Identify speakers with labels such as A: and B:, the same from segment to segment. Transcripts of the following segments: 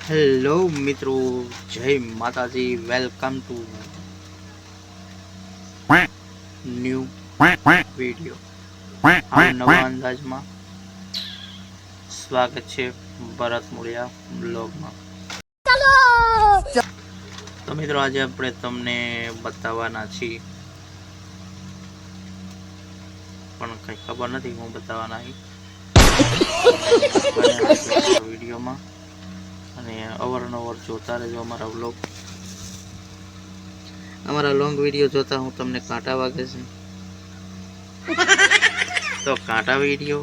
A: Hello મિત્રો, જય માતાજી. Welcome to new video. નવા અંદાજમાં સ્વાગત છે ભરત મુળિયા બ્લોગમાં. તો મિત્રો, આજે આપણે તમને બતાવવાના છીએ, પણ કઈ ખબર નથી હું બતાવવાના વિડીયોમાં. અને અવારનવાર જોતા રહેજો અમારા વ્લોગ. અમારા લોંગ વિડીયો જોતા હું તમને કાંટા વાગે છે, તો કાંટા વિડીયો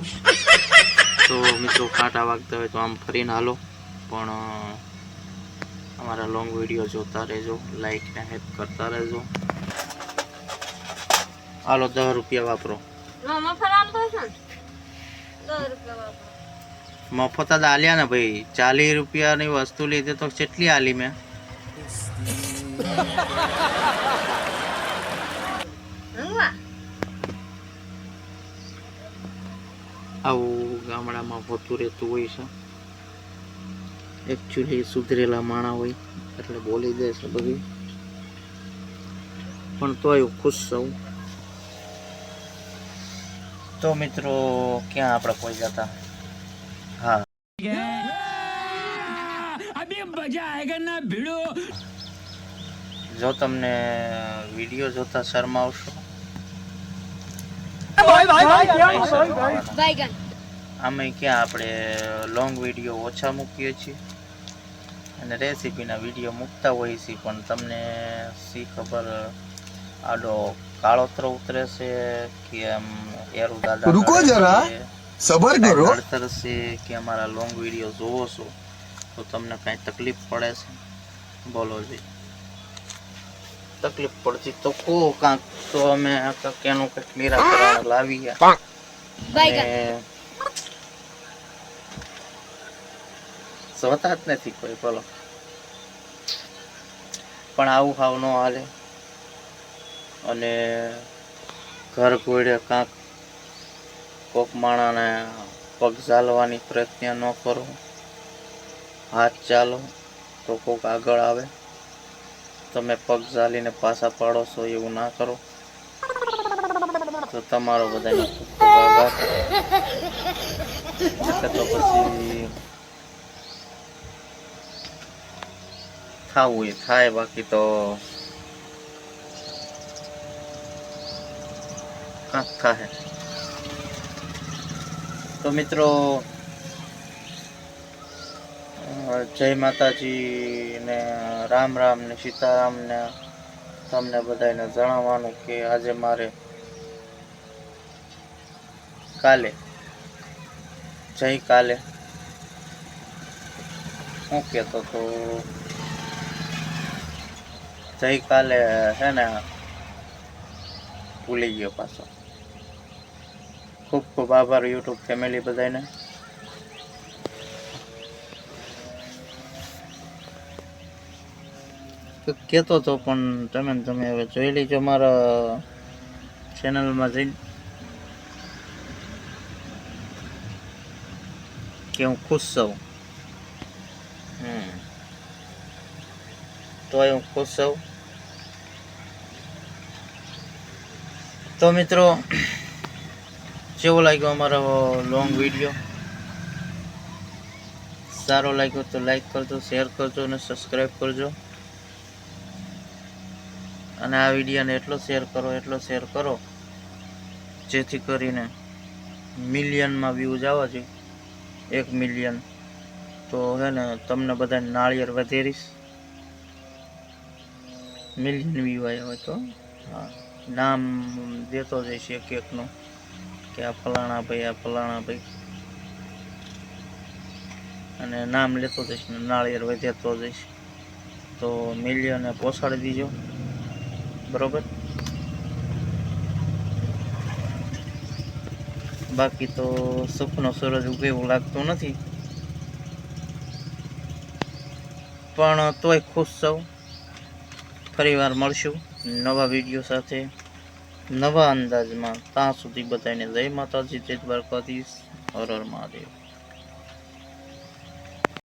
A: તો મિત્રો કાંટા વાગતા હોય તો આમ ફરીને હાલો, પણ અમારા લોંગ વિડીયો જોતા રહેજો, લાઈક ને હેલ્પ કરતા રહેજો. હાલો, 10 રૂપિયા વાપરો. મફત જ આલ્યા ને ભાઈ. 40 રૂપિયાની વસ્તુ લીધી તો કેટલી આલી મેં? આવું ગામડામાં હોતું રહેતું હોય છે. એકચ્યુઅલી સુધરેલા માણા હોય એટલે બોલી દે છે બધી, પણ તોય ખુશ છું. તો મિત્રો, ક્યાં આપણે કોઈ જતા? હા, જો તમને વિડીયો જોતા શરમાવશો, આમે ક્યાં આપણે લોંગ વિડીયો ઓછા મૂકીએ છીએ અને રેસીપીના વિડીયો મૂકતા હોઈએ છીએ, પણ તમને શી ખબર આડો કાળોતરો ઉતરે છે કે એમ એરું દાદા
B: રૂકો જરા સબર કરો
A: છે કે અમારા લોંગ વિડીયો જોવો છો તો તમને કઈ તકલીફ પડે છે? બોલો જી, તકલીફ પડતી તો કો કાંક, તો અમે એનું કંઈક નિરાકરણ લાવીએ. જોતા જ નથી કોઈ, બોલો. પણ આવું હાવ ન હાલે. અને ઘર કોઈડે કાંક કોક માણાને પગ ઝાલવાની પ્રયત્ન ન કરો. હાથ ચાલો તો કોક આગળ આવે, તમે પગ ઝાલીને પાછા પાડો છો એવું ના કરો. તો તમારો બધાનો ખૂબ ખૂબ આભાર. તો પછી થાવું એ થાય, બાકી તો કાંક થાય. તો મિત્રો, જય માતાજી ને રામ રામ ને સીતારામ ને તમને બધાને જણાવવાનું કે આજે મારે કાલે હું કહેતો તો કાલે હે ને ભૂલી ગયો પાછો. ખૂબ ખૂબ આભાર યુટ્યુબ ફેમિલી બધાને. કહેતો હતો પણ તમે હવે જોઈ લેજો મારા ચેનલમાં જઈને કે હું ખુશ છું. તોય હું ખુશ છું. તો મિત્રો, કેવો લાગ્યો અમારો લોંગ વિડીયો? સારો લાગ્યો તો લાઈક કરજો, શેર કરજો અને સબસ્ક્રાઈબ કરજો. અને આ વિડીયોને એટલો શેર કરો જેથી કરીને મિલિયનમાં વ્યૂઝ આવવા જોઈએ. 1 મિલિયન તો હે ને તમને બધાને નાળિયેર વધેરીશ. મિલિયન વ્યૂ આવ્યા હોય તો હા, નામ દેતો જઈશ એકનું કે આ ફલાણા ભાઈ, અને નામ લેતો જઈશ ને નાળિયેર વધેતો જઈશ. તો મિલિયને પહોંચાડી દીજો, બરોબર? બાકી તો સુખનો સૂરજ ઉગે એવું લાગતું નથી, પણ તોય ખુશ છું. ફરી વાર મળશું નવા વિડીયો સાથે, નવા અંદાજમાં. ત્યાં સુધી બધાને જય માતાજી, જય દ્વારકાધીશ, હર હર મહાદેવ.